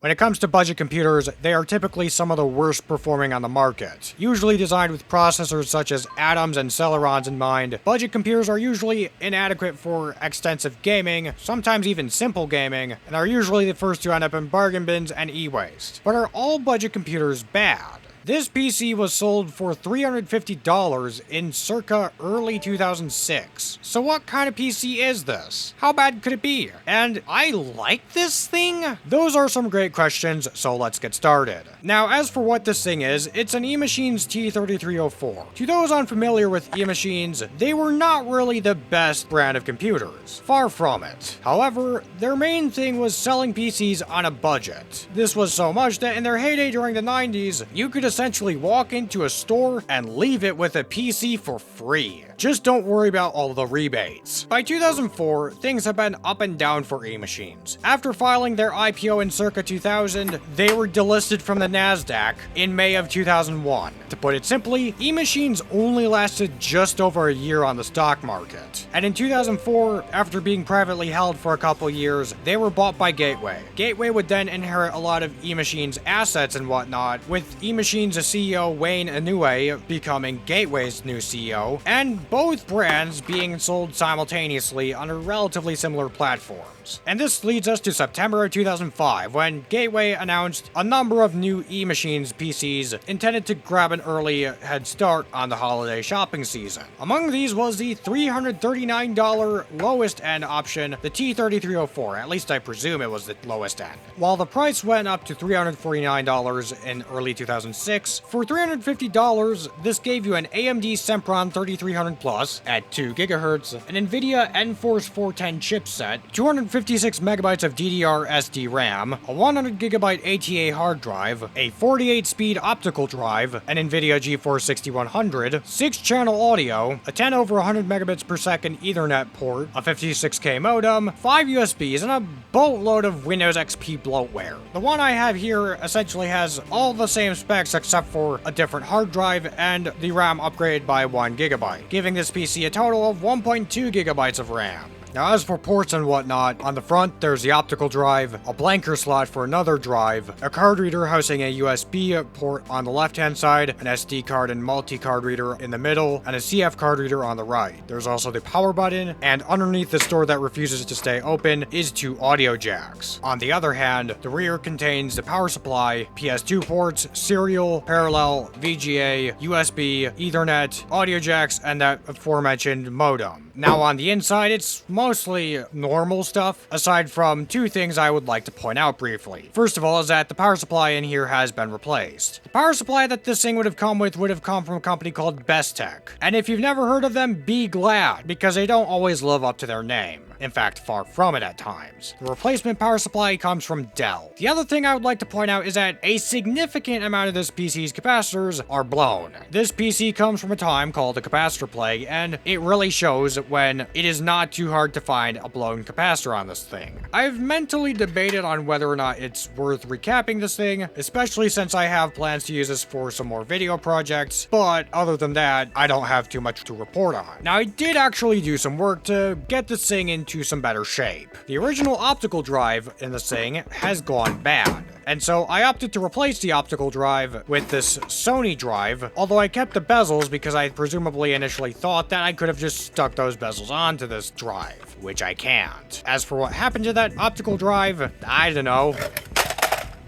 When it comes to budget computers, they are typically some of the worst performing on the market. Usually designed with processors such as Atoms and Celerons in mind, budget computers are usually inadequate for extensive gaming, sometimes even simple gaming, and are usually the first to end up in bargain bins and e-waste. But are all budget computers bad? This PC was sold for $350 in circa early 2006. So what kind of PC is this? How bad could it be? And I like this thing? Those are some great questions, so let's get started. Now, as for what this thing is, it's an eMachines T3304. To those unfamiliar with eMachines, they were not really the best brand of computers. Far from it. However, their main thing was selling PCs on a budget. This was so much that in their heyday during the 90s, you could essentially walk into a store and leave it with a PC for free. Just don't worry about all the rebates. By 2004, things have been up and down for eMachines. After filing their IPO in circa 2000, they were delisted from the Nasdaq in May of 2001. To put it simply, eMachines only lasted just over a year on the stock market. And in 2004, after being privately held for a couple years, they were bought by Gateway. Gateway would then inherit a lot of eMachines assets and whatnot, with eMachines' CEO Wayne Inoue becoming Gateway's new CEO, and both brands being sold simultaneously on relatively similar platforms. And this leads us to September of 2005, when Gateway announced a number of new eMachines PCs intended to grab an early head start on the holiday shopping season. Among these was the $339 lowest end option, the T3304, at least I presume it was the lowest end. While the price went up to $349 in early 2006, for $350, this gave you an AMD Sempron 3300 Plus at 2 GHz, an NVIDIA Enforce 410 chipset, 256 MB of DDR SD RAM, a 100 GB ATA hard drive, a 48-speed optical drive, an NVIDIA GeForce 6100, 6-channel audio, a 10 over 100 megabits per second Ethernet port, a 56K modem, 5 USBs, and a boatload of Windows XP bloatware. The one I have here essentially has all the same specs except for a different hard drive and the RAM upgraded by 1 GB, giving this PC a total of 1.2 GB of RAM. Now, as for ports and whatnot, on the front there's the optical drive, a blanker slot for another drive, a card reader housing a USB port on the left-hand side, an SD card and multi-card reader in the middle, and a CF card reader on the right. There's also the power button, and underneath the door that refuses to stay open is 2 audio jacks. On the other hand, the rear contains the power supply, PS2 ports, serial, parallel, VGA, USB, Ethernet, audio jacks, and that aforementioned modem. Now on the inside, it's mostly normal stuff, aside from 2 things I would like to point out briefly. First of all is that the power supply in here has been replaced. The power supply that this thing would have come with would have come from a company called Bestech. And if you've never heard of them, be glad, because they don't always live up to their name. In fact, far from it at times. The replacement power supply comes from Dell. The other thing I would like to point out is that a significant amount of this PC's capacitors are blown. This PC comes from a time called the capacitor plague, and it really shows when it is not too hard to find a blown capacitor on this thing. I've mentally debated on whether or not it's worth recapping this thing, especially since I have plans to use this for some more video projects, but other than that, I don't have too much to report on. Now, I did actually do some work to get this thing into some better shape. The original optical drive in this thing has gone bad, and so I opted to replace the optical drive with this Sony drive, although I kept the bezels because I presumably initially thought that I could have just stuck those bezels onto this drive, which I can't. As for what happened to that optical drive, I don't know.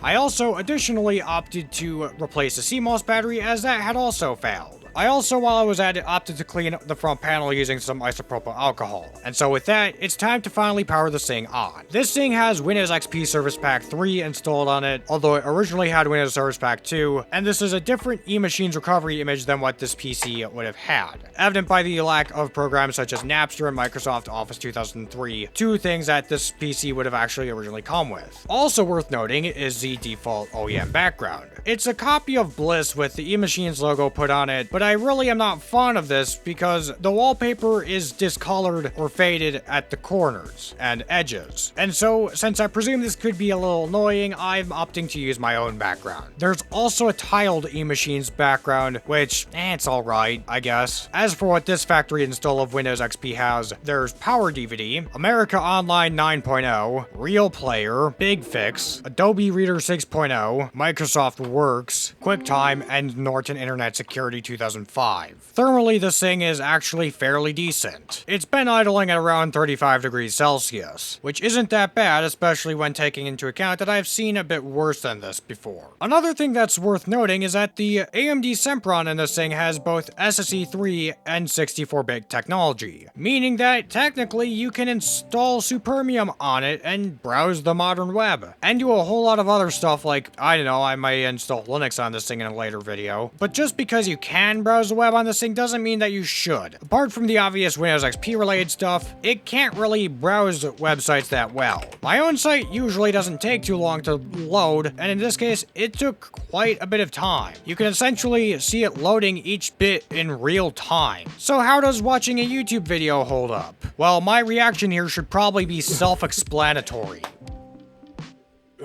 I also additionally opted to replace the CMOS battery, as that had also failed. I also, while I was at it, opted to clean up the front panel using some isopropyl alcohol. And so with that, it's time to finally power this thing on. This thing has Windows XP Service Pack 3 installed on it, although it originally had Windows Service Pack 2, and this is a different eMachines recovery image than what this PC would have had, evident by the lack of programs such as Napster and Microsoft Office 2003, 2 things that this PC would have actually originally come with. Also worth noting is the default OEM background. It's a copy of Bliss with the eMachines logo put on it, but but I really am not fond of this because the wallpaper is discolored or faded at the corners and edges. And so, since I presume this could be a little annoying, I'm opting to use my own background. There's also a tiled eMachines background, which, it's alright, I guess. As for what this factory install of Windows XP has, there's Power DVD, America Online 9.0, Real Player, Big Fix, Adobe Reader 6.0, Microsoft Works, QuickTime, and Norton Internet Security 2005. Thermally, this thing is actually fairly decent. It's been idling at around 35 degrees Celsius, which isn't that bad, especially when taking into account that I've seen a bit worse than this before. Another thing that's worth noting is that the AMD Sempron in this thing has both SSE 3 and 64-bit technology, meaning that technically you can install Supermium on it and browse the modern web, and do a whole lot of other stuff like, I don't know, I might install Linux on this thing in a later video. But just because you can browse the web on this thing doesn't mean that you should. Apart from the obvious Windows XP related stuff, it can't really browse websites that well. My own site usually doesn't take too long to load, and in this case, it took quite a bit of time. You can essentially see it loading each bit in real time. So how does watching a YouTube video hold up? Well, my reaction here should probably be self-explanatory.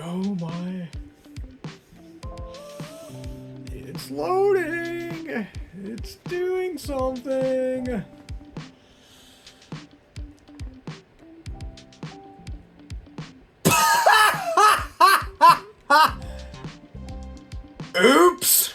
Oh my. It's loading! It's doing something! Oops!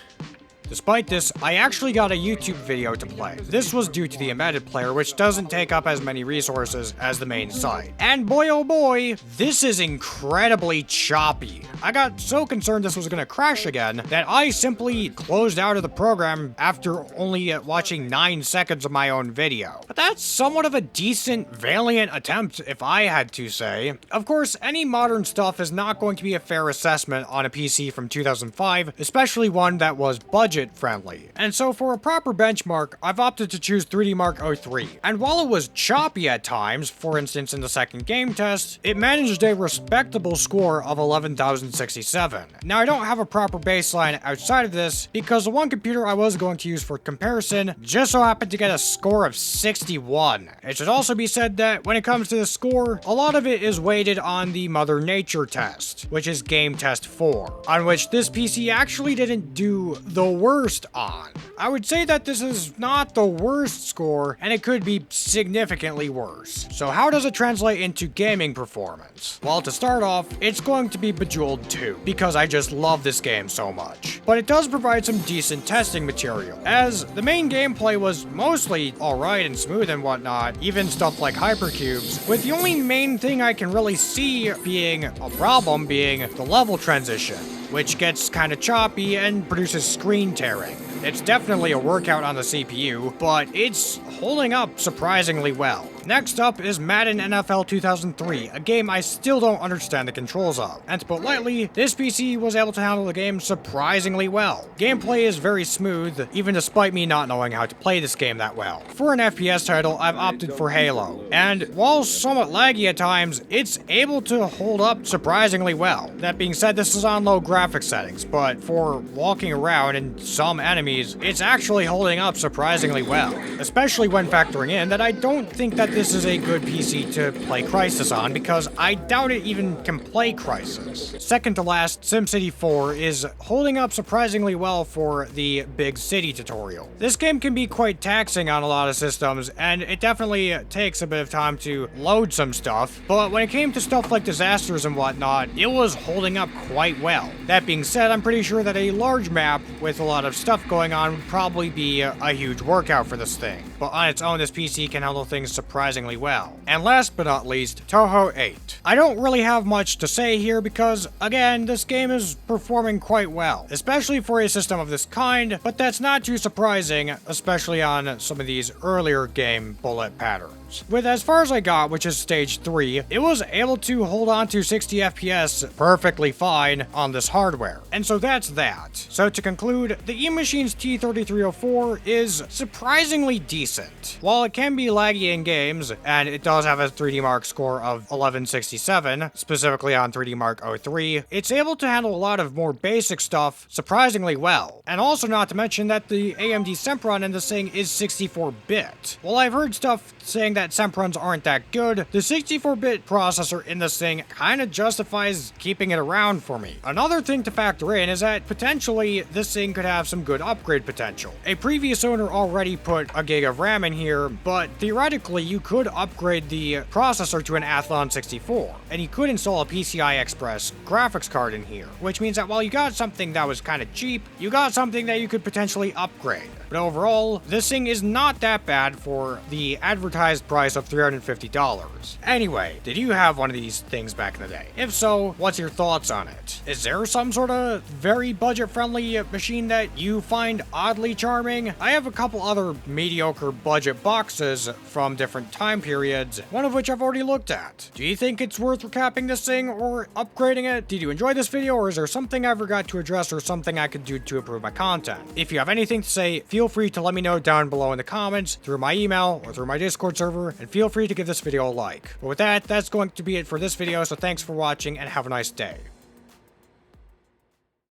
Despite this, I actually got a YouTube video to play. This was due to the embedded player, which doesn't take up as many resources as the main site. And boy oh boy, this is incredibly choppy. I got so concerned this was gonna crash again that I simply closed out of the program after only watching 9 seconds of my own video. But that's somewhat of a decent, valiant attempt, if I had to say. Of course, any modern stuff is not going to be a fair assessment on a PC from 2005, especially one that was budget friendly. And so for a proper benchmark, I've opted to choose 3D Mark 03. And while it was choppy at times, for instance in the second game test, it managed a respectable score of 11,067. Now I don't have a proper baseline outside of this because the one computer I was going to use for comparison just so happened to get a score of 61. It should also be said that when it comes to the score, a lot of it is weighted on the Mother Nature test, which is game test 4, on which this PC actually didn't do the worst on. I would say that this is not the worst score, and it could be significantly worse. So how does it translate into gaming performance? Well, to start off, it's going to be Bejeweled 2, because I just love this game so much. But it does provide some decent testing material, as the main gameplay was mostly alright and smooth and whatnot, even stuff like hypercubes, with the only main thing I can really see being a problem being the level transition, which gets kind of choppy and produces screen tearing. It's definitely a workout on the CPU, but it's holding up surprisingly well. Next up is Madden NFL 2003, a game I still don't understand the controls of. And to put lightly, this PC was able to handle the game surprisingly well. Gameplay is very smooth, even despite me not knowing how to play this game that well. For an FPS title, I've opted for Halo. And while somewhat laggy at times, it's able to hold up surprisingly well. That being said, this is on low graphics settings, but for walking around and some enemies, it's actually holding up surprisingly well. Especially when factoring in that I don't think that this is a good PC to play Crysis on, because I doubt it even can play Crysis. Second to last, SimCity 4 is holding up surprisingly well for the Big City tutorial. This game can be quite taxing on a lot of systems, and it definitely takes a bit of time to load some stuff, but when it came to stuff like disasters and whatnot, it was holding up quite well. That being said, I'm pretty sure that a large map with a lot of stuff going on would probably be a huge workout for this thing, but on its own, this PC can handle things surprisingly well. And last but not least, Touhou 8. I don't really have much to say here because, again, this game is performing quite well, especially for a system of this kind, but that's not too surprising, especially on some of these earlier game bullet patterns. issues. With as far as I got, which is stage 3, it was able to hold on to 60 FPS perfectly fine on this hardware. And so that's that. So to conclude, the eMachines T3304 is surprisingly decent. While it can be laggy in games, and it does have a 3D Mark score of 1167, specifically on 3D Mark 03, it's able to handle a lot of more basic stuff surprisingly well. And also not to mention that the AMD Sempron in this thing is 64-bit. While I've heard stuff saying that Semprons aren't that good, the 64-bit processor in this thing kinda justifies keeping it around for me. Another thing to factor in is that potentially this thing could have some good upgrade potential. A previous owner already put a gig of RAM in here, but theoretically you could upgrade the processor to an Athlon 64, and you could install a PCI Express graphics card in here, which means that while you got something that was kinda cheap, you got something that you could potentially upgrade. But overall, this thing is not that bad for the advertised price of $350. Anyway, did you have one of these things back in the day? If so, what's your thoughts on it? Is there some sort of very budget-friendly machine that you find oddly charming? I have a couple other mediocre budget boxes from different time periods, one of which I've already looked at. Do you think it's worth recapping this thing or upgrading it? Did you enjoy this video, or is there something I forgot to address or something I could do to improve my content? If you have anything to say, feel free to let me know down below in the comments, through my email, or through my Discord server, and feel free to give this video a like. But with that, that's going to be it for this video, so thanks for watching and have a nice day.